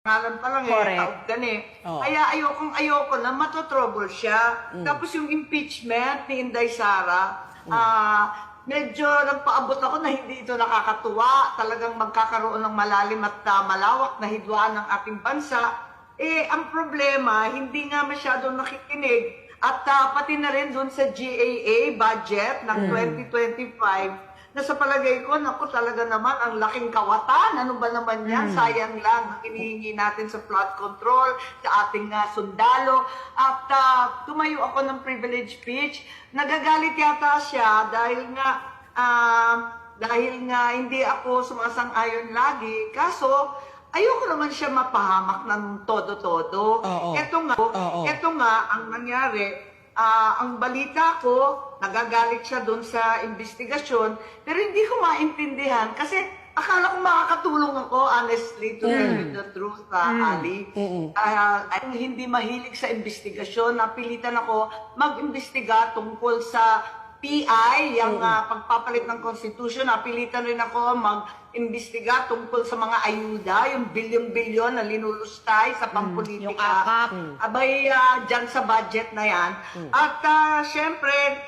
Ngalan pa lang Correct. taog ka eh. Oo. Kaya ayoko na matotrouble siya. Tapos yung impeachment ni Inday Sara, medyo nagpaabot ako na hindi ito nakakatuwa. Talagang magkakaroon ng malalim at malawak na hidwaan ng ating bansa. Ang problema, hindi nga masyadong nakikinig. At pati na rin dun sa GAA budget ng 2025, na sa palagay ko, naku talaga naman, ang laking kawatan. Ano ba naman yan? Sayang lang ang hinihingi natin sa flood control, sa ating sundalo. At tumayo ako ng privilege speech. Nagagalit yata siya dahil nga hindi ako sumasang-ayon lagi. Kaso, ayoko naman siya mapahamak ng todo-todo. Oo. Ito nga, ang nangyari, ang balita ko, nagagalit siya doon sa investigasyon, pero hindi ko maintindihan kasi akala ko makakatulong ako, honestly, to tell you the truth, Ali. Ay hindi mahilig sa investigasyon, napilitan ako mag-imbestiga tungkol sa PI, yung pagpapalit ng konstitusyon. Napilitan rin ako mag-imbestiga tungkol sa mga ayuda, yung bilyon-bilyon na linulustay sa pampolitika. Yung akap. Abay, dyan sa budget na yan. At syempre,